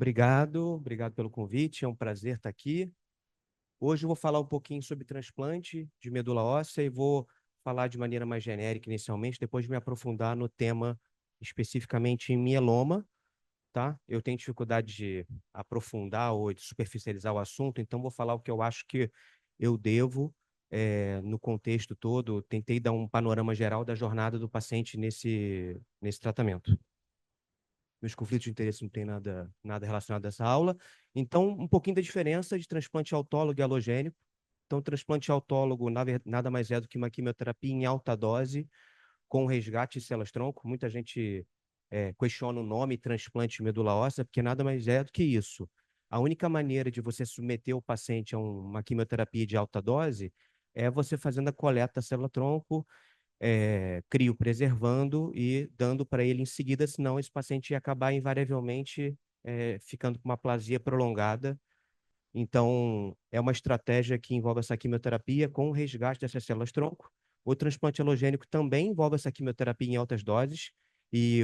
Obrigado pelo convite, é um prazer estar aqui. Hoje eu vou falar um pouquinho sobre transplante de medula óssea e vou falar de maneira mais genérica inicialmente, depois me aprofundar no tema especificamente em mieloma, tá? Eu tenho dificuldade de aprofundar ou de superficializar o assunto, então vou falar o que eu acho que eu devo, no contexto todo, tentei dar um panorama geral da jornada do paciente nesse tratamento. Meus conflitos de interesse não tem nada relacionado a essa aula. Então, um pouquinho da diferença de transplante autólogo e halogênico. Então, transplante autólogo nada mais é do que uma quimioterapia em alta dose com resgate de células-tronco. Muita gente questiona o nome transplante de medula óssea, porque nada mais é do que isso. A única maneira de você submeter o paciente a uma quimioterapia de alta dose é você fazendo a coleta da célula-tronco, criopreservando e dando para ele em seguida, senão esse paciente ia acabar invariavelmente ficando com uma aplasia prolongada. Então, é uma estratégia que envolve essa quimioterapia com o resgate dessas células-tronco. O transplante halogênico também envolve essa quimioterapia em altas doses e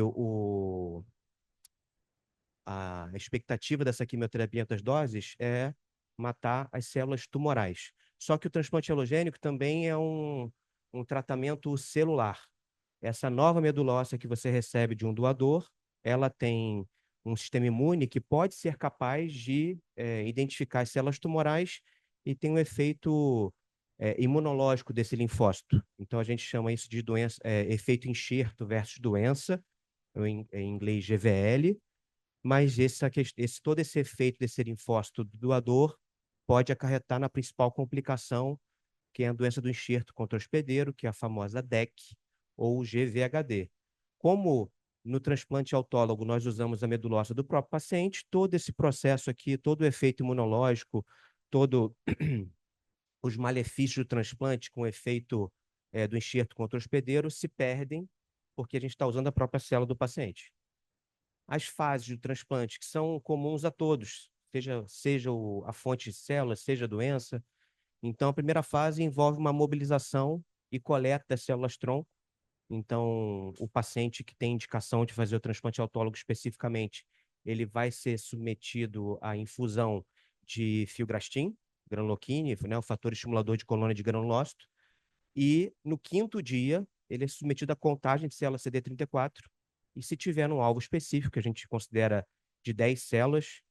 a expectativa dessa quimioterapia em altas doses é matar as células tumorais. Só que o transplante halogênico também é um tratamento celular. Essa nova medula óssea que você recebe de um doador, ela tem um sistema imune que pode ser capaz de identificar as células tumorais e tem um efeito imunológico desse linfócito. Então, a gente chama isso de doença, efeito enxerto versus doença, em inglês GVL, mas todo esse efeito desse linfócito do doador pode acarretar na principal complicação, que é a doença do enxerto contra hospedeiro, que é a famosa DEC, ou GVHD. Como no transplante autólogo nós usamos a medula óssea do próprio paciente, todo esse processo aqui, todo o efeito imunológico, todos os malefícios do transplante com o efeito do enxerto contra o hospedeiro se perdem porque a gente está usando a própria célula do paciente. As fases do transplante, que são comuns a todos, seja a fonte de célula, seja a doença. Então, a primeira fase envolve uma mobilização e coleta das células-tronco. Então, o paciente que tem indicação de fazer o transplante autólogo especificamente, ele vai ser submetido à infusão de filgrastim, granuloquine, né, o fator estimulador de colônia de granulócito, e no quinto dia, ele é submetido à contagem de células CD34, e se tiver um alvo específico, que a gente considera de 10 células,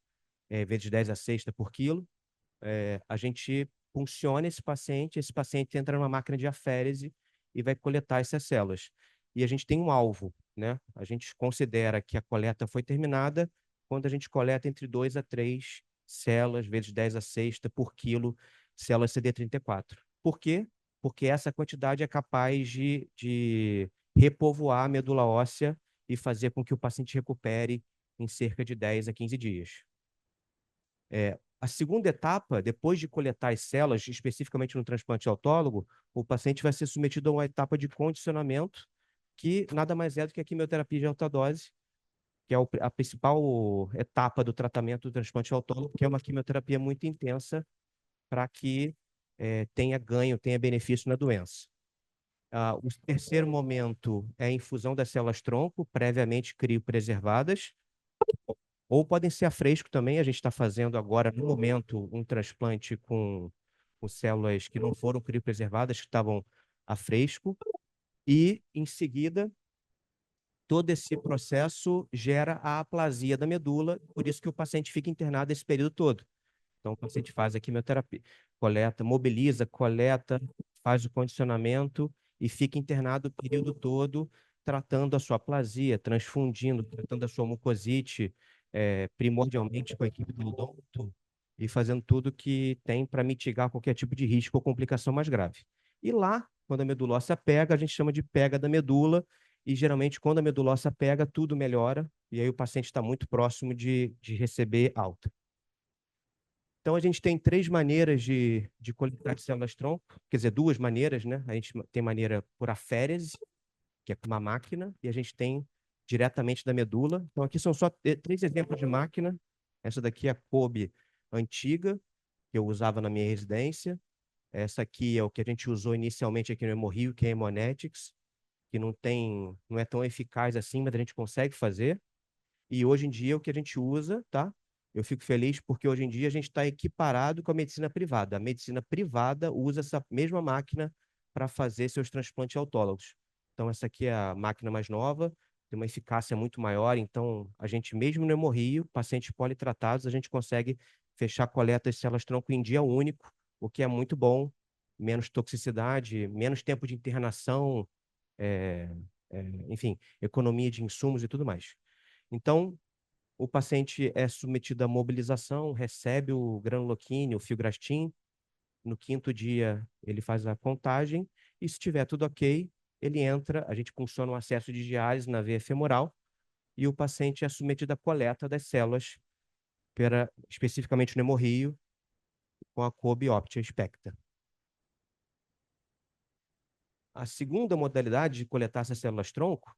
vezes 10 a sexta por quilo, a gente funciona esse paciente entra numa máquina de aférese e vai coletar essas células. E a gente tem um alvo, né? A gente considera que a coleta foi terminada quando a gente coleta entre 2 a 3 células, vezes 10 a sexta por quilo, células CD34. Por quê? Porque essa quantidade é capaz de repovoar a medula óssea e fazer com que o paciente recupere em cerca de 10 a 15 dias. A segunda etapa, depois de coletar as células, especificamente no transplante autólogo, o paciente vai ser submetido a uma etapa de condicionamento, que nada mais é do que a quimioterapia de alta dose, que é a principal etapa do tratamento do transplante autólogo, que é uma quimioterapia muito intensa para que tenha ganho, tenha benefício na doença. O terceiro momento é a infusão das células-tronco, previamente criopreservadas, ou podem ser a fresco também. A gente está fazendo agora, no momento, um transplante com células que não foram criopreservadas, que estavam a fresco. E, em seguida, todo esse processo gera a aplasia da medula, por isso que o paciente fica internado esse período todo. Então, o paciente faz a quimioterapia, mobiliza, coleta, faz o condicionamento e fica internado o período todo, tratando a sua aplasia, transfundindo, tratando a sua mucosite, primordialmente com a equipe do odonto, e fazendo tudo que tem para mitigar qualquer tipo de risco ou complicação mais grave. E lá, quando a medula óssea pega, a gente chama de pega da medula, e geralmente, quando a medula óssea pega, tudo melhora, e aí o paciente está muito próximo de receber alta. Então, a gente tem três maneiras de coletar células-tronco, quer dizer, duas maneiras, né? A gente tem maneira por aférese, que é com uma máquina, e a gente tem diretamente da medula. Então, aqui são só três exemplos de máquina. Essa daqui é a Kobe antiga, que eu usava na minha residência. Essa aqui é o que a gente usou inicialmente aqui no Hemorrio, que é a Haemonetics, que não é tão eficaz assim, mas a gente consegue fazer. E hoje em dia o que a gente usa, tá? Eu fico feliz porque hoje em dia a gente está equiparado com a medicina privada. A medicina privada usa essa mesma máquina para fazer seus transplantes autólogos. Então, essa aqui é a máquina mais nova, tem uma eficácia muito maior. Então, a gente, mesmo no hemorrio, pacientes politratados, a gente consegue fechar a coleta de células-tronco em dia único, o que é muito bom, menos toxicidade, menos tempo de internação, é, enfim, economia de insumos e tudo mais. Então, o paciente é submetido à mobilização, recebe o granuloquine, o filgrastim. No quinto dia, ele faz a contagem e, se tiver tudo ok, ele entra, a gente funciona um acesso de diálise na veia femoral e o paciente é submetido à coleta das células, especificamente no hemorrio, com a cobiópsia expecta. A segunda modalidade de coletar essas células-tronco,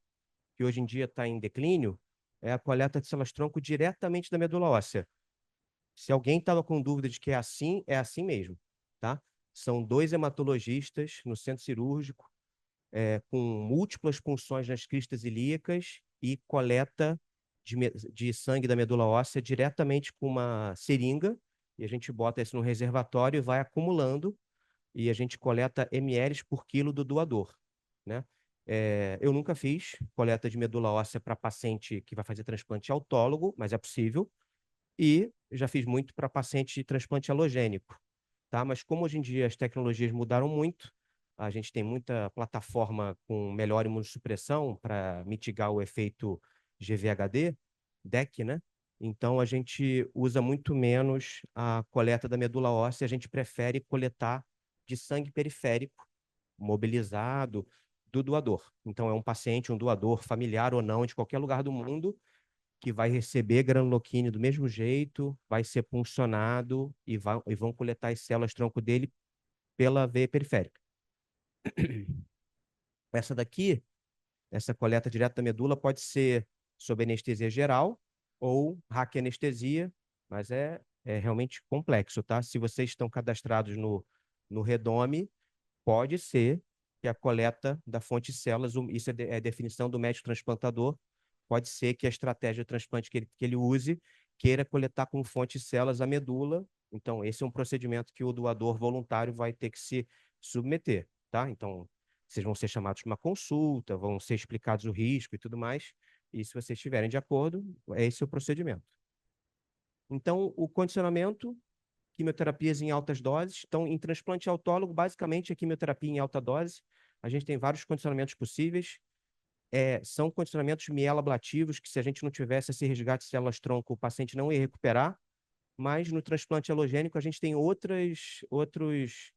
que hoje em dia está em declínio, é a coleta de células-tronco diretamente da medula óssea. Se alguém estava com dúvida de que é assim mesmo, tá? São dois hematologistas no centro cirúrgico, com múltiplas punções nas cristas ilíacas e coleta de sangue da medula óssea diretamente com uma seringa, e a gente bota isso no reservatório e vai acumulando, e a gente coleta ml por quilo do doador, né? Eu nunca fiz coleta de medula óssea para paciente que vai fazer transplante autólogo, mas é possível. E já fiz muito para paciente de transplante alogênico, tá? Mas como hoje em dia as tecnologias mudaram muito, a gente tem muita plataforma com melhor imunossupressão para mitigar o efeito GVHD, DEC, né? Então a gente usa muito menos a coleta da medula óssea, a gente prefere coletar de sangue periférico, mobilizado, do doador. Então é um paciente, um doador familiar ou não, de qualquer lugar do mundo, que vai receber granuloquine do mesmo jeito, vai ser puncionado e vão coletar as células-tronco dele pela veia periférica. Essa daqui, essa coleta direta da medula, pode ser sob anestesia geral ou raquianestesia, mas é realmente complexo, tá? Se vocês estão cadastrados no Redome, pode ser que a coleta da fonte de células, isso é definição do médico transplantador, pode ser que a estratégia de transplante que ele use queira coletar com fonte de células a medula. Então, esse é um procedimento que o doador voluntário vai ter que se submeter, tá? Então, vocês vão ser chamados para uma consulta, vão ser explicados o risco e tudo mais, e se vocês estiverem de acordo, esse é o procedimento. Então, o condicionamento, quimioterapias em altas doses. Então, em transplante autólogo, basicamente, a quimioterapia em alta dose. A gente tem vários condicionamentos possíveis. São condicionamentos mielablativos, que se a gente não tivesse esse resgate de células-tronco, o paciente não ia recuperar. Mas no transplante halogênico, a gente tem outros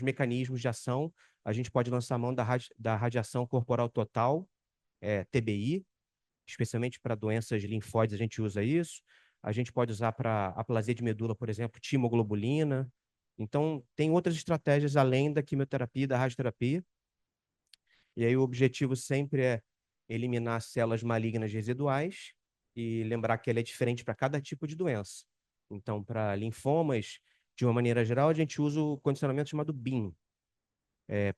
mecanismos de ação. A gente pode lançar a mão da radiação corporal total, TBI, especialmente para doenças linfóides, a gente usa isso. A gente pode usar para aplasia de medula, por exemplo, timoglobulina. Então, tem outras estratégias além da quimioterapia e da radioterapia. E aí o objetivo sempre é eliminar células malignas residuais e lembrar que ela é diferente para cada tipo de doença. Então, para linfomas, de uma maneira geral, a gente usa o condicionamento chamado BIM.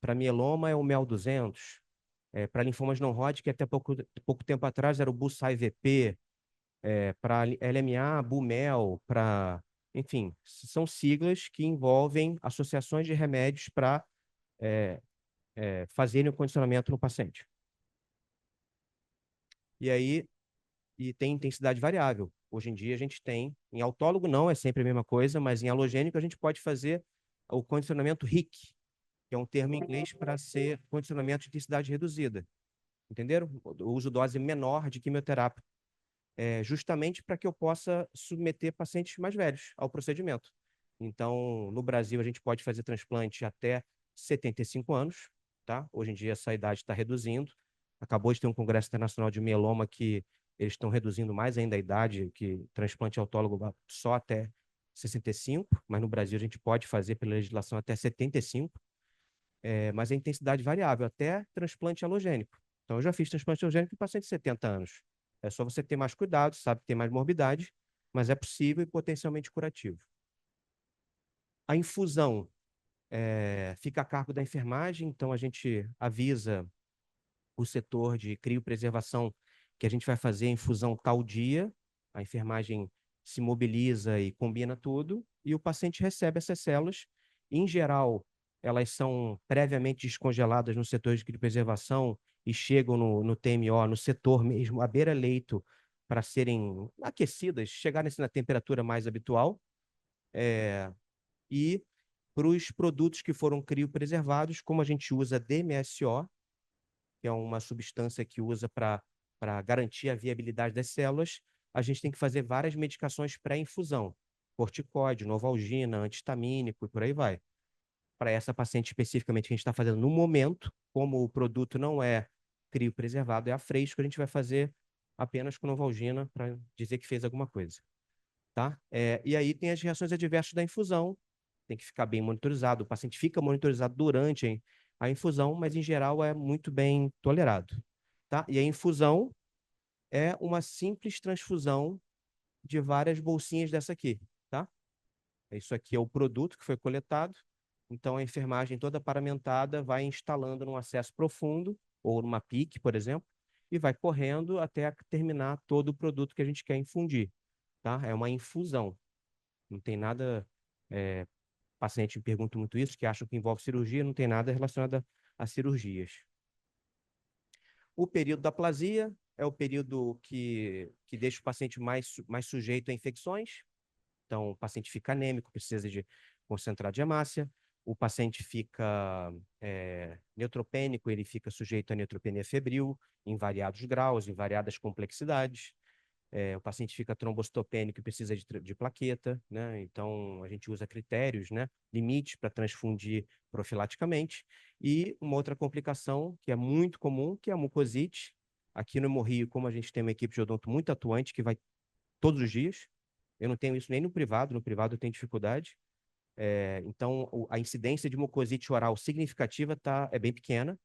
Para mieloma é o MEL 200. Para linfomas não Hodgkin, até pouco tempo atrás era o BUSAI-VP. Para LMA, BUMEL, enfim, são siglas que envolvem associações de remédios para fazerem o condicionamento no paciente. E aí, tem intensidade variável. Hoje em dia a gente tem, em autólogo não é sempre a mesma coisa, mas em halogênico a gente pode fazer o condicionamento RIC, que é um termo em inglês para ser condicionamento de intensidade reduzida. Entenderam? Eu uso dose menor de quimioterapia, justamente para que eu possa submeter pacientes mais velhos ao procedimento. Então, no Brasil, a gente pode fazer transplante até 75 anos, tá? Hoje em dia, essa idade está reduzindo. Acabou de ter um congresso internacional de mieloma que eles estão reduzindo mais ainda a idade, que transplante autólogo só até 65, mas no Brasil a gente pode fazer pela legislação até 75, mas a intensidade variável, até transplante halogênico. Então, eu já fiz transplante halogênico em paciente de 70 anos. É só você ter mais cuidado, sabe que tem mais morbidade, mas é possível e potencialmente curativo. A infusão fica a cargo da enfermagem, então a gente avisa o setor de criopreservação que a gente vai fazer a infusão tal dia. A enfermagem se mobiliza e combina tudo, e o paciente recebe essas células. Em geral, elas são previamente descongeladas no setor de criopreservação e chegam no TMO, no setor mesmo, à beira-leito, para serem aquecidas, chegarem na temperatura mais habitual. E para os produtos que foram criopreservados, como a gente usa DMSO, que é uma substância que usa para garantir a viabilidade das células, a gente tem que fazer várias medicações pré-infusão, corticóide, novalgina, antihistamínico e por aí vai. Para essa paciente especificamente que a gente está fazendo no momento, como o produto não é criopreservado, é a fresco, a gente vai fazer apenas com novalgina para dizer que fez alguma coisa. Tá? E aí tem as reações adversas da infusão, tem que ficar bem monitorizado. O paciente fica monitorizado durante a infusão, mas em geral é muito bem tolerado. Tá? E a infusão é uma simples transfusão de várias bolsinhas dessa aqui. Tá? Isso aqui é o produto que foi coletado. Então a enfermagem toda paramentada vai instalando num acesso profundo, ou numa PIC, por exemplo, e vai correndo até terminar todo o produto que a gente quer infundir. Tá? É uma infusão. Não tem nada. Paciente me pergunta muito isso, que acham que envolve cirurgia, não tem nada relacionado a cirurgias. O período da aplasia é o período que deixa o paciente mais sujeito a infecções. Então, o paciente fica anêmico, precisa de concentrado de hemácia. O paciente fica neutropênico, ele fica sujeito a neutropenia febril, em variados graus, em variadas complexidades. O paciente fica trombocitopênico e precisa de plaqueta, né? Então, a gente usa critérios, né? Limites para transfundir profilaticamente. E uma outra complicação que é muito comum, que é a mucosite. Aqui no Hemorrio, como a gente tem uma equipe de odonto muito atuante, que vai todos os dias, eu não tenho isso nem no privado eu tenho dificuldade. Então, a incidência de mucosite oral significativa é bem pequena,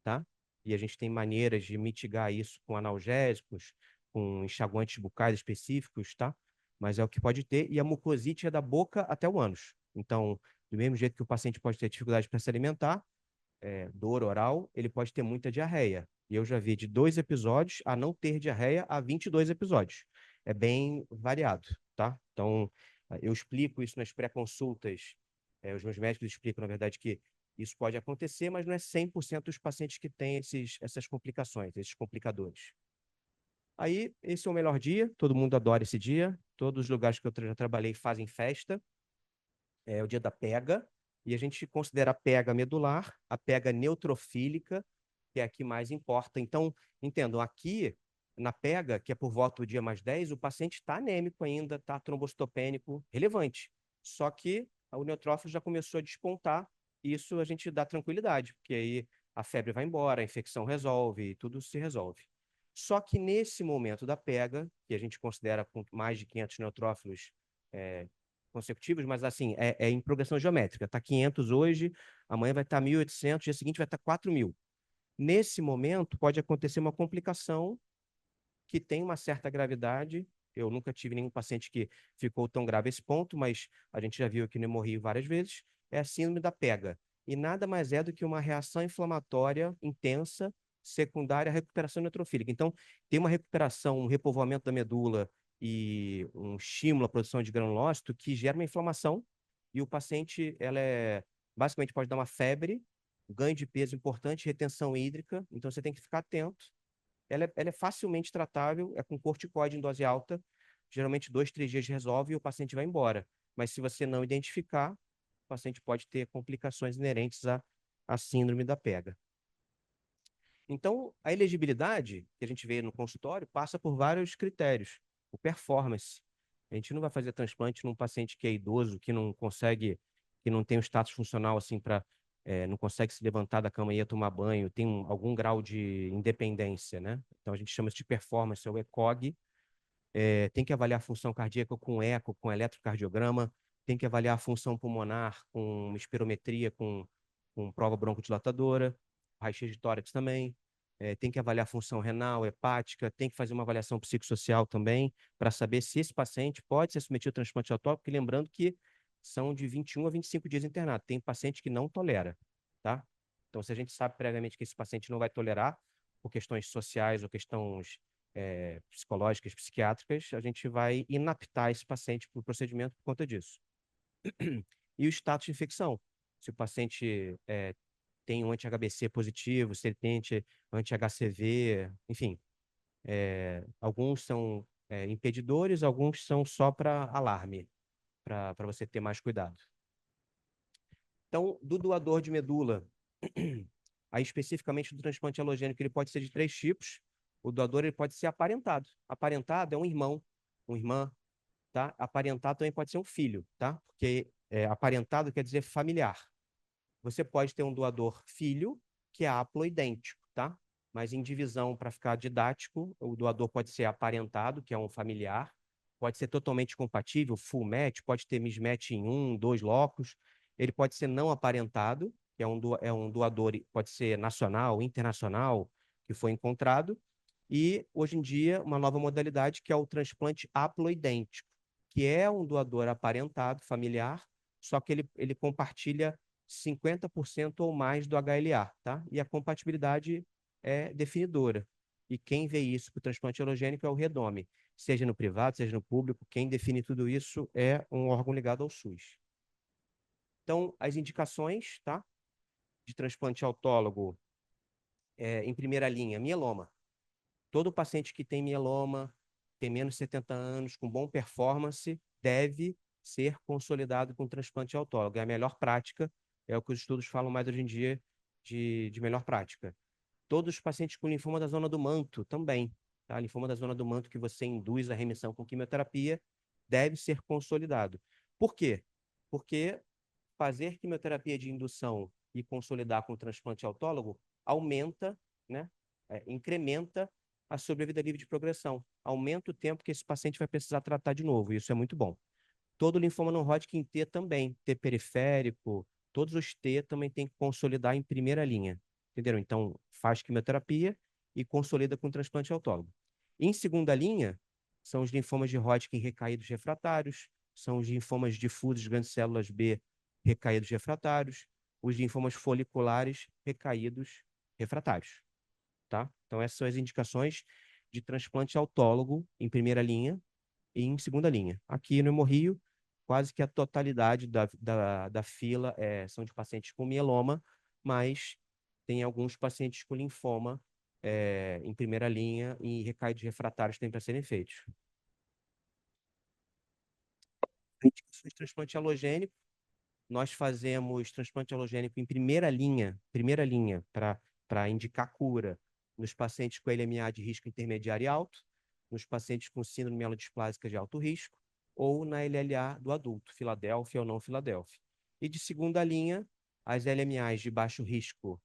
tá? E a gente tem maneiras de mitigar isso com analgésicos, com enxaguantes bucais específicos, tá? Mas é o que pode ter, e a mucosite é da boca até o ânus. Então, do mesmo jeito que o paciente pode ter dificuldade para se alimentar, dor oral, ele pode ter muita diarreia. E eu já vi de 2 episódios a não ter diarreia a 22 episódios. É bem variado, tá? Então, eu explico isso nas pré-consultas. Os meus médicos explicam, na verdade, que isso pode acontecer, mas não é 100% dos pacientes que têm essas complicações, esses complicadores. Aí, esse é o melhor dia, todo mundo adora esse dia, todos os lugares que eu já trabalhei fazem festa, é o dia da pega, e a gente considera a pega medular, a pega neutrofílica, que é a que mais importa. Então, entendam, aqui na pega, que é por volta do dia mais 10, o paciente está anêmico ainda, está trombocitopênico, relevante. Só que o neutrófilo já começou a despontar, e isso a gente dá tranquilidade, porque aí a febre vai embora, a infecção resolve, e tudo se resolve. Só que nesse momento da pega, que a gente considera com mais de 500 neutrófilos consecutivos, mas assim, é em progressão geométrica. Está 500 hoje, amanhã vai estar 1.800, dia seguinte vai estar 4.000. Nesse momento, pode acontecer uma complicação que tem uma certa gravidade. Eu nunca tive nenhum paciente que ficou tão grave a esse ponto, mas a gente já viu aqui no Hemorrio várias vezes. É a síndrome da pega. E nada mais é do que uma reação inflamatória intensa, secundária à recuperação neutrofílica. Então, tem uma recuperação, um repovoamento da medula e um estímulo à produção de granulócito que gera uma inflamação. E o paciente, basicamente pode dar uma febre, ganho de peso importante, retenção hídrica. Então, você tem que ficar atento. Ela é facilmente tratável, é com corticoide em dose alta. Geralmente, 2, 3 dias resolve e o paciente vai embora. Mas se você não identificar, o paciente pode ter complicações inerentes à síndrome da pega. Então, a elegibilidade que a gente vê no consultório passa por vários critérios. O performance. A gente não vai fazer transplante num paciente que é idoso, que não consegue, que não tem um status funcional assim para não consegue se levantar da cama e ir tomar banho, tem algum grau de independência, né? Então a gente chama isso de performance, é o ECOG. Tem que avaliar a função cardíaca com eco, com eletrocardiograma, tem que avaliar a função pulmonar com espirometria, com prova broncodilatadora, raio-x de tórax também. Tem que avaliar a função renal, hepática, tem que fazer uma avaliação psicossocial também, para saber se esse paciente pode ser submetido ao transplante autólogo, lembrando que são de 21 a 25 dias internado. Tem paciente que não tolera, tá? Então, se a gente sabe previamente que esse paciente não vai tolerar, por questões sociais ou questões psicológicas, psiquiátricas, a gente vai inaptar esse paciente para o procedimento por conta disso. E o status de infecção. Se o paciente tem um anti-HBC positivo, se ele tem anti-HCV, enfim. Alguns são impedidores, alguns são só para alarme, para você ter mais cuidado. Então, do doador de medula, aí especificamente do transplante halogênico, ele pode ser de 3 tipos. O doador ele pode ser aparentado. Aparentado é um irmão, uma irmã, tá? Aparentado também pode ser um filho, tá? Porque aparentado quer dizer familiar. Você pode ter um doador filho, que é haploidêntico, tá? Mas em divisão, para ficar didático, o doador pode ser aparentado, que é um familiar, pode ser totalmente compatível, full match, pode ter mismatch em 2 locos, ele pode ser não aparentado, que é um doador, pode ser nacional, internacional, que foi encontrado, e hoje em dia uma nova modalidade que é o transplante haploidêntico, que é um doador aparentado, familiar, só que ele compartilha 50% ou mais do HLA, tá? E a compatibilidade é definidora. E quem vê isso para o transplante halogênico é o Redome. Seja no privado, seja no público, quem define tudo isso é um órgão ligado ao SUS. Então, as indicações, tá? De transplante autólogo, em primeira linha, mieloma. Todo paciente que tem mieloma, tem menos de 70 anos, com bom performance, deve ser consolidado com transplante autólogo. É a melhor prática, é o que os estudos falam mais hoje em dia de melhor prática. Todos os pacientes com linfoma da zona do manto também, tá? Linfoma da zona do manto que você induz a remissão com quimioterapia deve ser consolidado. Por quê? Porque fazer quimioterapia de indução e consolidar com transplante autólogo aumenta, né, incrementa a sobrevida livre de progressão, aumenta o tempo que esse paciente vai precisar tratar de novo, isso é muito bom. Todo linfoma não Hodgkin T também, T periférico, todos os T também tem que consolidar em primeira linha, entenderam? Então, faz quimioterapia e consolida com transplante autólogo. Em segunda linha, são os linfomas de Hodgkin recaídos refratários, são os linfomas difusos de grandes células B recaídos refratários, os linfomas foliculares recaídos refratários, tá? Então, essas são as indicações de transplante autólogo em primeira linha e em segunda linha. Aqui no Hemorrio, quase que a totalidade da fila são de pacientes com mieloma, mas tem alguns pacientes com linfoma em primeira linha e recaídos refratários têm para serem feitos. Indicações de transplante halogênico. Nós fazemos transplante halogênico em primeira linha para indicar cura nos pacientes com LMA de risco intermediário e alto, nos pacientes com síndrome mielodisplásica de alto risco, ou na LLA do adulto, Filadélfia ou não Filadélfia. E de segunda linha, as LMAs de baixo risco,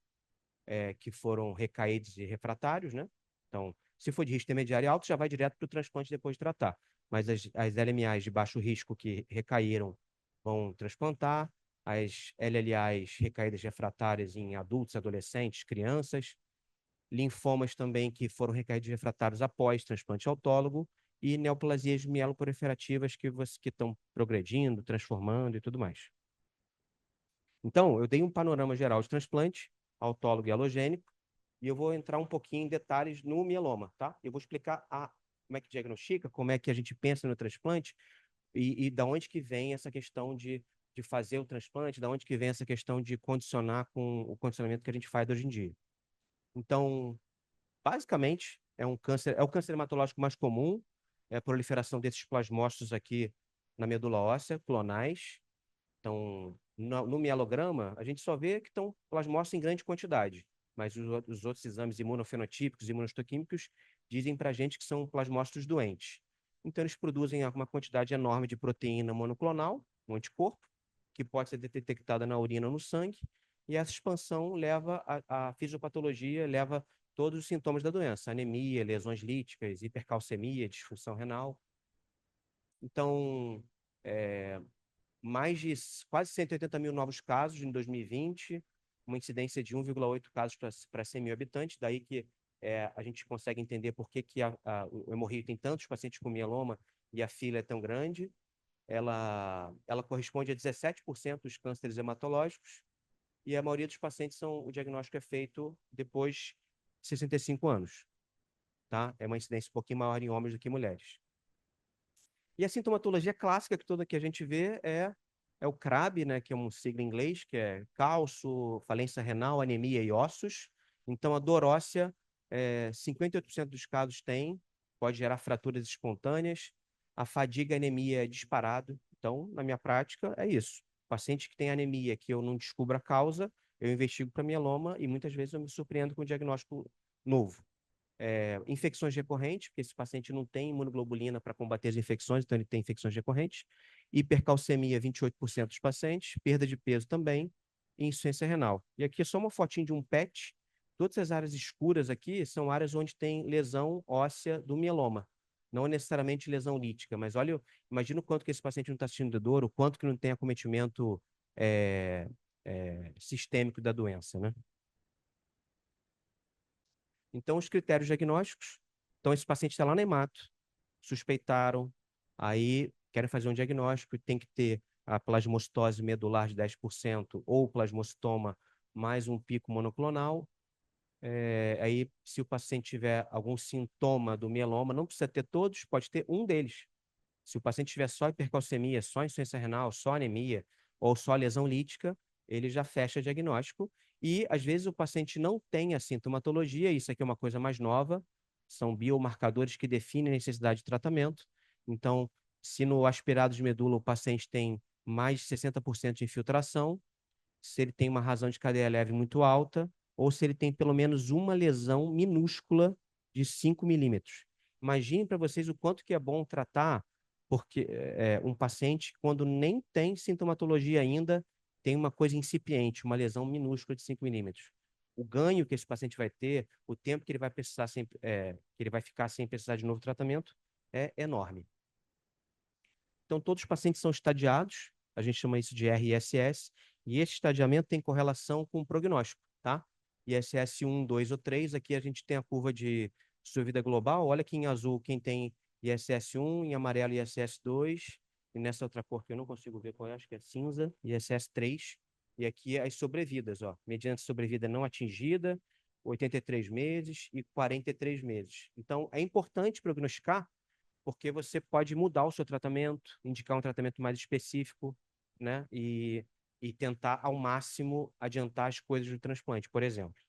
que foram recaídos e refratários, né? Então, se for de risco intermediário e alto, já vai direto para o transplante depois de tratar. Mas as LMAs de baixo risco que recaíram vão transplantar, as LLAs recaídas refratárias em adultos, adolescentes, crianças, linfomas também que foram recaídos refratários após transplante autólogo e neoplasias mieloproliferativas que estão progredindo, transformando e tudo mais. Então, eu dei um panorama geral de transplante, autólogo e halogênico, e eu vou entrar um pouquinho em detalhes no mieloma, tá? Eu vou explicar como é que diagnostica, como é que a gente pensa no transplante e da onde que vem essa questão de fazer o transplante, da onde que vem essa questão de condicionar com o condicionamento que a gente faz hoje em dia. Então, basicamente, é o câncer hematológico mais comum, é a proliferação desses plasmócitos aqui na medula óssea, clonais. Então, no mielograma, a gente só vê que estão plasmócitos em grande quantidade, mas os outros exames imunofenotípicos e imunohistoquímicos dizem para a gente que são plasmócitos doentes. Então, eles produzem uma quantidade enorme de proteína monoclonal, um anticorpo, que pode ser detectada na urina ou no sangue, e essa expansão leva à fisiopatologia, leva todos os sintomas da doença, anemia, lesões líticas, hipercalcemia, disfunção renal. Então, mais de quase 180 mil novos casos em 2020, uma incidência de 1,8 casos para 100 mil habitantes, daí que a gente consegue entender por que o Hemorrio tem tantos pacientes com mieloma e a fila é tão grande. Ela corresponde a 17% dos cânceres hematológicos e a maioria dos pacientes o diagnóstico é feito depois de 65 anos. tá? É uma incidência um pouquinho maior em homens do que em mulheres. E a sintomatologia clássica que toda que a gente vê é o CRAB, né, que é um sigla em inglês, que é cálcio, falência renal, anemia e ossos. Então, a dor óssea, 58% dos casos tem, pode gerar fraturas espontâneas. A fadiga e anemia é disparado. Então, na minha prática, é isso. Paciente que tem anemia que eu não descubro a causa, eu investigo para mieloma e muitas vezes eu me surpreendo com um diagnóstico novo. Infecções recorrentes, porque esse paciente não tem imunoglobulina para combater as infecções, então ele tem infecções recorrentes. Hipercalcemia, 28% dos pacientes. Perda de peso também. E insuficiência renal. E aqui é só uma fotinho de um PET. Todas as áreas escuras aqui são áreas onde tem lesão óssea do mieloma. Não necessariamente lesão lítica, mas olha, imagina o quanto que esse paciente não está sentindo de dor, o quanto que não tem acometimento sistêmico da doença, né? Então, os critérios diagnósticos. Então, esse paciente está lá na hemato, suspeitaram, aí querem fazer um diagnóstico, tem que ter a plasmocitose medular de 10% ou plasmocitoma mais um pico monoclonal. Aí, se o paciente tiver algum sintoma do mieloma, não precisa ter todos, pode ter um deles. Se o paciente tiver só hipercalcemia, só insuficiência renal, só anemia ou só lesão lítica, ele já fecha diagnóstico. E, às vezes, o paciente não tem a sintomatologia, isso aqui é uma coisa mais nova, são biomarcadores que definem a necessidade de tratamento. Então, se no aspirado de medula o paciente tem mais de 60% de infiltração, se ele tem uma razão de cadeia leve muito alta, ou se ele tem pelo menos uma lesão minúscula de 5 milímetros. Imagine para vocês o quanto que é bom tratar, porque um paciente, quando nem tem sintomatologia ainda, tem uma coisa incipiente, uma lesão minúscula de 5 milímetros. O ganho que esse paciente vai ter, o tempo que ele vai precisar que ele vai ficar sem precisar de novo tratamento, é enorme. Então, todos os pacientes são estadiados, a gente chama isso de RSS, e esse estadiamento tem correlação com o prognóstico, tá? ISS 1, 2 ou 3, aqui a gente tem a curva de sobrevida global, olha aqui em azul quem tem ISS 1, em amarelo ISS 2, e nessa outra cor que eu não consigo ver qual é, acho que é cinza, ISS 3, e aqui as sobrevidas, ó, mediante sobrevida não atingida, 83 meses e 43 meses. Então, é importante prognosticar porque você pode mudar o seu tratamento, indicar um tratamento mais específico, né? E tentar ao máximo adiantar as coisas do transplante, por exemplo.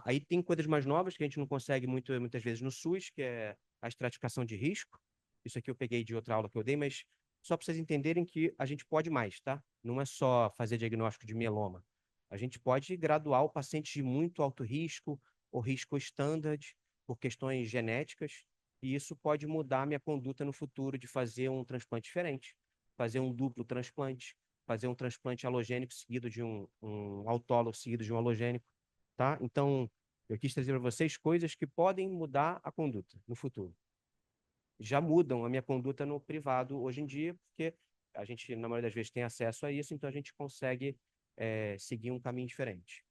Aí tem coisas mais novas que a gente não consegue muitas vezes no SUS, que é a estratificação de risco. Isso aqui eu peguei de outra aula que eu dei, mas só para vocês entenderem que a gente pode mais, tá? Não é só fazer diagnóstico de mieloma. A gente pode graduar o paciente de muito alto risco ou risco standard por questões genéticas, e isso pode mudar a minha conduta no futuro de fazer um transplante diferente, fazer um duplo transplante, fazer um transplante halogênico seguido de um autólogo seguido de um halogênico, tá? Então, eu quis trazer para vocês coisas que podem mudar a conduta no futuro. Já mudam a minha conduta no privado hoje em dia, porque a gente, na maioria das vezes, tem acesso a isso, então a gente consegue seguir um caminho diferente.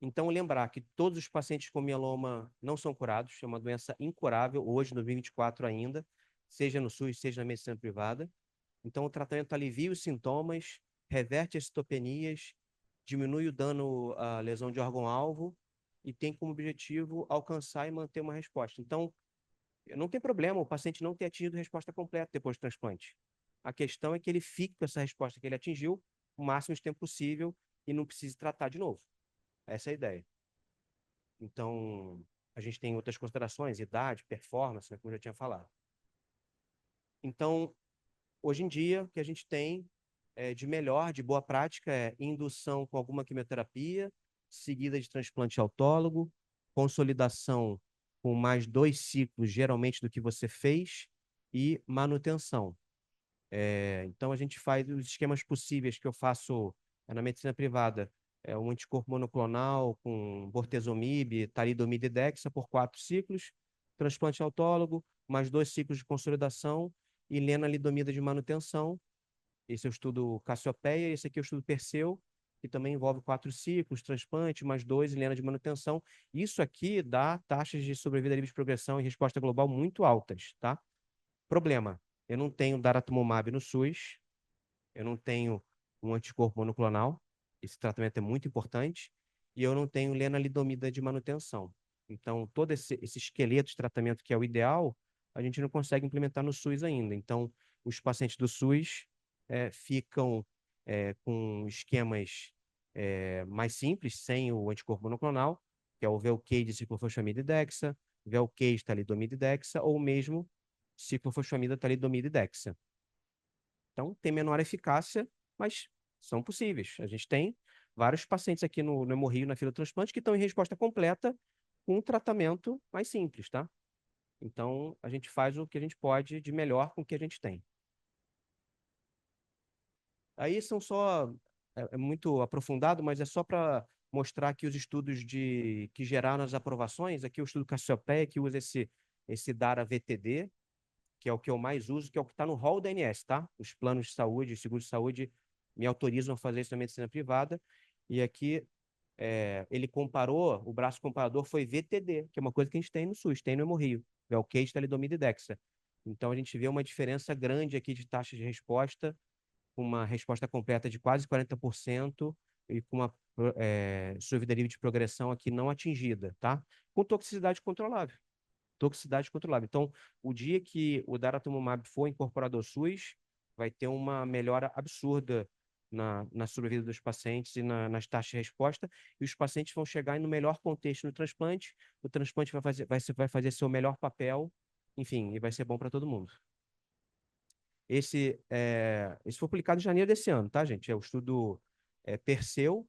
Então, lembrar que todos os pacientes com mieloma não são curados, é uma doença incurável, hoje, no 2024 ainda, seja no SUS, seja na medicina privada. Então, o tratamento alivia os sintomas, reverte as citopenias, diminui o dano à lesão de órgão-alvo e tem como objetivo alcançar e manter uma resposta. Então, não tem problema o paciente não ter atingido a resposta completa depois do transplante. A questão é que ele fique com essa resposta que ele atingiu o máximo de tempo possível e não precise tratar de novo. Essa é a ideia. Então, a gente tem outras considerações, idade, performance, né, como eu já tinha falado. Então, hoje em dia, o que a gente tem de melhor, de boa prática, é indução com alguma quimioterapia, seguida de transplante autólogo, consolidação com mais 2 ciclos, geralmente, do que você fez, e manutenção. Então, a gente faz os esquemas possíveis que eu faço na medicina privada. Um anticorpo monoclonal com bortezomib, talidomida e dexa por 4 ciclos, transplante autólogo, mais 2 ciclos de consolidação e lenalidomida de manutenção. Esse é o estudo Cassiopeia, esse aqui é o estudo Perseu, que também envolve 4 ciclos, transplante, mais 2 e lena de manutenção. Isso aqui dá taxas de sobrevida livre de progressão e resposta global muito altas, tá? Problema, eu não tenho daratumumab no SUS, eu não tenho um anticorpo monoclonal, esse tratamento é muito importante, e eu não tenho lenalidomida de manutenção. Então, todo esse esqueleto de tratamento que é o ideal, a gente não consegue implementar no SUS ainda. Então, os pacientes do SUS ficam com esquemas mais simples, sem o anticorpo monoclonal, que é o Velcade de ciclofosfamida e Dexa, Velcade, talidomida e Dexa, ou mesmo ciclofosfamida, talidomida e Dexa. Então, tem menor eficácia, mas são possíveis. A gente tem vários pacientes aqui no Hemorrio, na fila do transplante, que estão em resposta completa com um tratamento mais simples, tá? Então, a gente faz o que a gente pode de melhor com o que a gente tem. Aí são só, é muito aprofundado, mas é só para mostrar aqui os estudos que geraram as aprovações. Aqui o estudo Cassiopeia, que usa esse DARA-VTD, que é o que eu mais uso, que é o que está no rol da ANS, tá? Os planos de saúde, os seguros de saúde me autorizam a fazer isso na medicina privada. E aqui ele comparou, o braço comparador foi VTD, que é uma coisa que a gente tem no SUS, tem no Hemorrio, Velcade, talidomida e Dexa. Então a gente vê uma diferença grande aqui de taxa de resposta, uma resposta completa de quase 40% e com uma sobrevida de progressão aqui não atingida, tá? Com toxicidade controlável. Toxicidade controlável. Então, o dia que o daratumumab for incorporado ao SUS, vai ter uma melhora absurda na sobrevida dos pacientes e nas taxas de resposta, e os pacientes vão chegar no melhor contexto no transplante, o transplante vai fazer seu melhor papel, enfim, e vai ser bom para todo mundo. Esse foi publicado em janeiro desse ano, tá, gente? É o estudo Perseu,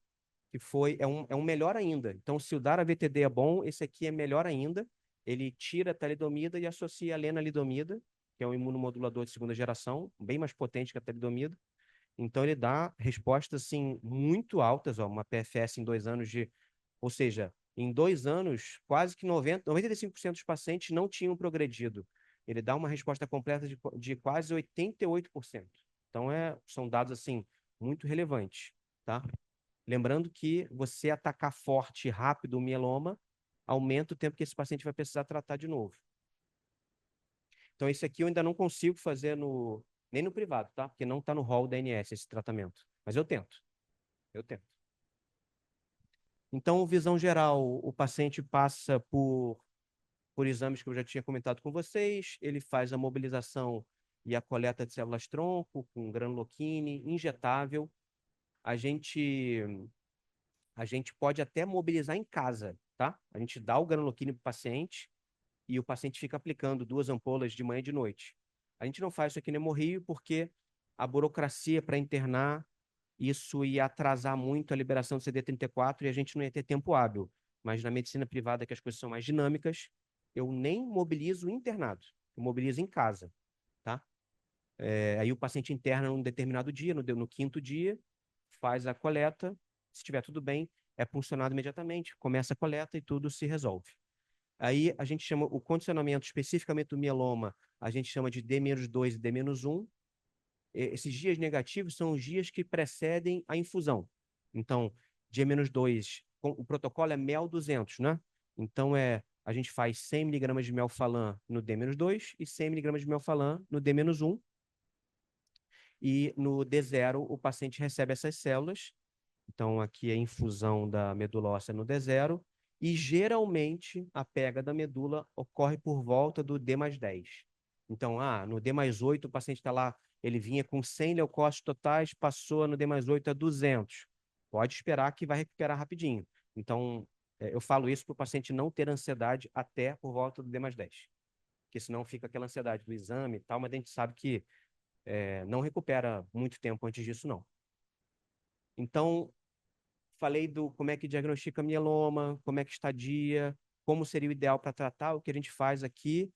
que é um melhor ainda. Então, se o DARA-VTD é bom, esse aqui é melhor ainda. Ele tira a talidomida e associa a lenalidomida, que é um imunomodulador de segunda geração, bem mais potente que a talidomida. Então, ele dá respostas, assim, muito altas, ó, uma PFS em 2 anos Ou seja, em 2 anos, quase que 95% dos pacientes não tinham progredido. Ele dá uma resposta completa de quase 88%. Então, são dados, assim, muito relevantes, tá? Lembrando que você atacar forte e rápido o mieloma aumenta o tempo que esse paciente vai precisar tratar de novo. Então, esse aqui eu ainda não consigo fazer nem no privado, tá? Porque não está no rol da ANS esse tratamento. Mas eu tento. Eu tento. Então, visão geral, o paciente passa por exames que eu já tinha comentado com vocês, ele faz a mobilização e a coleta de células-tronco com granuloquine injetável. A gente a gente pode até mobilizar em casa, tá? A gente dá o granuloquine para o paciente e o paciente fica aplicando 2 ampolas de manhã e de noite. A gente não faz isso aqui no Hemorrio porque a burocracia para internar, isso ia atrasar muito a liberação do CD34 e a gente não ia ter tempo hábil. Mas na medicina privada, que as coisas são mais dinâmicas, eu nem mobilizo internado, eu mobilizo em casa, tá? Aí o paciente interna num determinado dia, no quinto dia, faz a coleta, se estiver tudo bem, é puncionado imediatamente, começa a coleta e tudo se resolve. Aí a gente chama o condicionamento especificamente do mieloma, a gente chama de D-2 e D-1. Esses dias negativos são os dias que precedem a infusão. Então, D-2, o protocolo é mel 200, né? Então, a gente faz 100 miligramas de melfalan no D-2 e 100 miligramas de melfalan no D-1. E no D0, o paciente recebe essas células. Então, aqui é a infusão da medula óssea no D0. E, geralmente, a pega da medula ocorre por volta do D+10. Então, no D+8, o paciente está lá, ele vinha com 100 leucócitos totais, passou no D+8 a 200. Pode esperar que vai recuperar rapidinho. Então, eu falo isso para o paciente não ter ansiedade até por volta do D+10. Porque senão fica aquela ansiedade do exame e tal, mas a gente sabe que não recupera muito tempo antes disso, não. Então, falei do como é que diagnostica mieloma, como é que estadia, como seria o ideal para tratar, o que a gente faz aqui.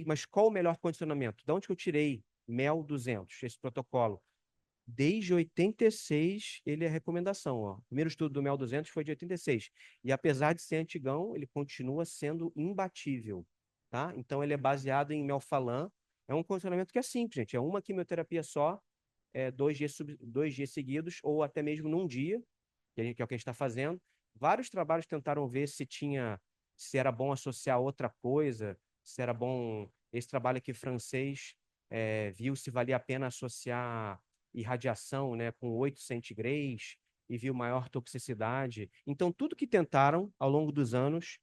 Mas qual o melhor condicionamento? De onde que eu tirei MEL 200, esse protocolo? Desde 86, ele é recomendação. Ó. O primeiro estudo do MEL 200 foi de 86. E apesar de ser antigão, ele continua sendo imbatível. Tá? Então, ele é baseado em melfalan. É um condicionamento que é simples, gente. É uma quimioterapia só, 2 dias seguidos, ou até mesmo num dia, que é o que a gente está fazendo. Vários trabalhos tentaram ver se era bom associar outra coisa, se era bom. Esse trabalho aqui francês viu se valia a pena associar irradiação, né, com 8 centigraus, e viu maior toxicidade. Então, tudo que tentaram ao longo dos anos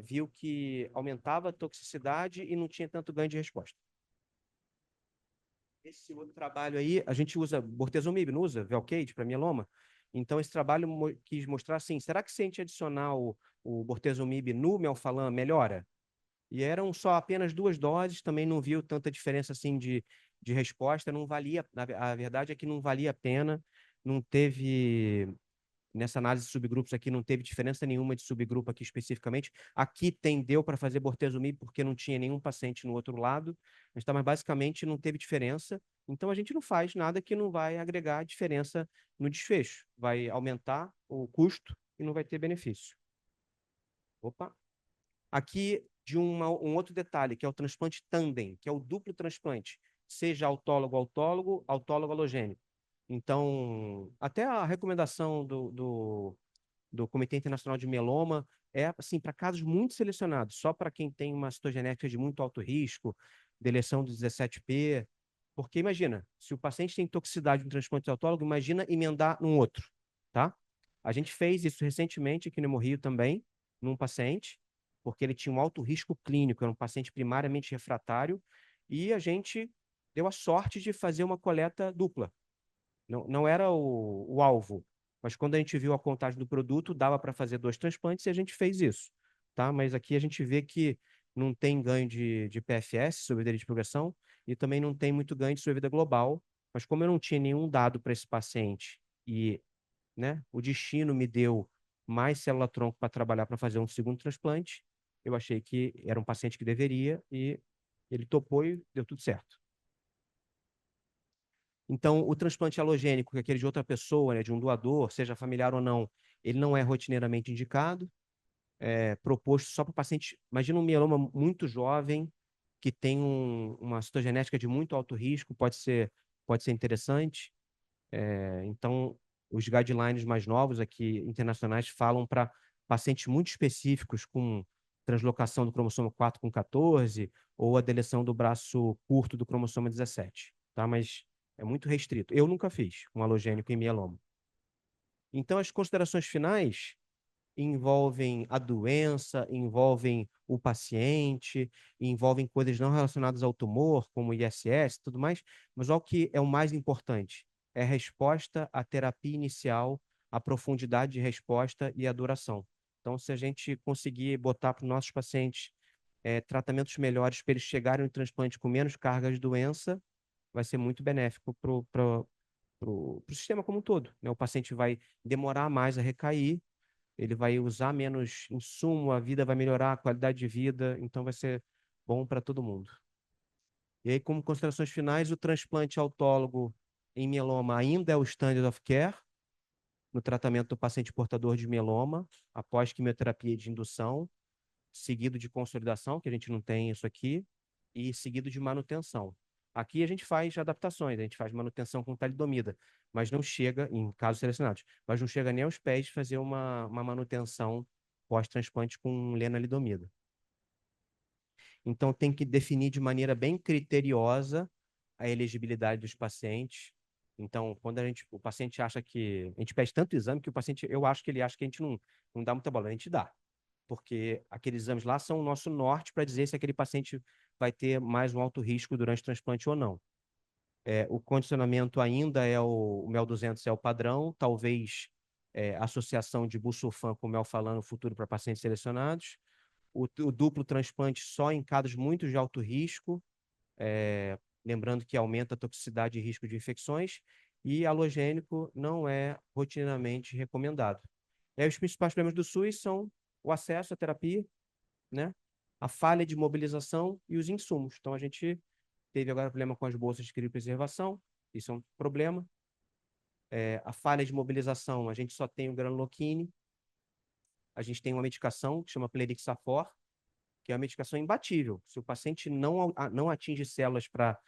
viu que aumentava a toxicidade e não tinha tanto ganho de resposta. Esse outro trabalho aí, a gente usa bortezomib, não usa Velcade para mieloma. Então, esse trabalho quis mostrar assim, será que se a gente adicionar o bortezomib no melphalan, melhora? E eram só apenas 2 doses, também não viu tanta diferença assim de resposta, não valia, a verdade é que não valia a pena, não teve, nessa análise de subgrupos aqui, não teve diferença nenhuma de subgrupo aqui especificamente. Aqui deu para fazer bortezomib porque não tinha nenhum paciente no outro lado, mas basicamente não teve diferença, então a gente não faz nada que não vai agregar diferença no desfecho, vai aumentar o custo e não vai ter benefício. Opa! Aqui de um outro detalhe, que é o transplante tandem, que é o duplo transplante, seja autólogo-autólogo, autólogo-halogênico. Então, até a recomendação do Comitê Internacional de Mieloma é assim para casos muito selecionados, só para quem tem uma citogenética de muito alto risco, deleção do 17p, porque imagina, se o paciente tem toxicidade no transplante autólogo, imagina emendar num outro, tá? A gente fez isso recentemente aqui no Hemorrio também, num paciente, porque ele tinha um alto risco clínico, era um paciente primariamente refratário, e a gente deu a sorte de fazer uma coleta dupla. Não era o alvo, mas quando a gente viu a contagem do produto, dava para fazer 2 transplantes e a gente fez isso, tá? Mas aqui a gente vê que não tem ganho de PFS, sobrevida de progressão, e também não tem muito ganho de sobrevida global, mas como eu não tinha nenhum dado para esse paciente e, né, o destino me deu mais célula-tronco para trabalhar para fazer um segundo transplante, eu achei que era um paciente que deveria e ele topou e deu tudo certo. Então, o transplante halogênico, que é aquele de outra pessoa, né, de um doador, seja familiar ou não, ele não é rotineiramente indicado, é proposto só para paciente. Imagina um mieloma muito jovem, que tem uma citogenética de muito alto risco, pode ser interessante. Então, os guidelines mais novos aqui, internacionais, falam para pacientes muito específicos com translocação do cromossomo 4 com 14 ou a deleção do braço curto do cromossomo 17, tá? Mas é muito restrito. Eu nunca fiz um halogênico em mieloma. Então, as considerações finais envolvem a doença, envolvem o paciente, envolvem coisas não relacionadas ao tumor, como ISS e tudo mais, mas o que é o mais importante é a resposta à terapia inicial, a profundidade de resposta e a duração. Então, se a gente conseguir botar para os nossos pacientes tratamentos melhores para eles chegarem no transplante com menos carga de doença, vai ser muito benéfico para o sistema como um todo, né? O paciente vai demorar mais a recair, ele vai usar menos insumo, a vida vai melhorar, a qualidade de vida, então vai ser bom para todo mundo. E aí, como considerações finais, o transplante autólogo em mieloma ainda é o standard of care no tratamento do paciente portador de mieloma, após quimioterapia de indução, seguido de consolidação, que a gente não tem isso aqui, e seguido de manutenção. Aqui a gente faz adaptações, a gente faz manutenção com talidomida, mas não chega, em casos selecionados, mas não chega nem aos pés de fazer uma manutenção pós-transplante com lenalidomida. Então tem que definir de maneira bem criteriosa a elegibilidade dos pacientes. Então, quando o paciente acha que, a gente pede tanto exame que o paciente, eu acho que ele acha que a gente não dá muita bola, a gente dá, porque aqueles exames lá são o nosso norte para dizer se aquele paciente vai ter mais um alto risco durante o transplante ou não. O condicionamento ainda é o MEL 200 é o padrão, talvez associação de busulfan com melphalan no futuro para pacientes selecionados. O duplo transplante só em casos muito de alto risco, lembrando que aumenta a toxicidade e risco de infecções, e halogênico não é rotineiramente recomendado. E aí, os principais problemas do SUS são o acesso à terapia, né? A falha de mobilização e os insumos. Então, a gente teve agora problema com as bolsas de criopreservação, isso é um problema. A falha de mobilização, a gente só tem o granuloquine, a gente tem uma medicação que chama plerixafor, que é uma medicação imbatível. Se o paciente não atinge células para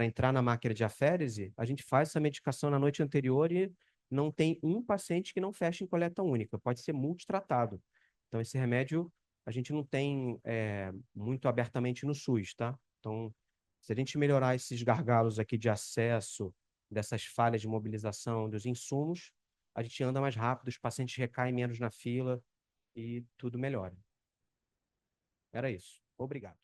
entrar na máquina de aférese, a gente faz essa medicação na noite anterior e não tem um paciente que não feche em coleta única, pode ser multitratado. Então, esse remédio a gente não tem muito abertamente no SUS, tá? Então, se a gente melhorar esses gargalos aqui de acesso, dessas falhas de mobilização dos insumos, a gente anda mais rápido, os pacientes recaem menos na fila e tudo melhora. Era isso. Obrigado.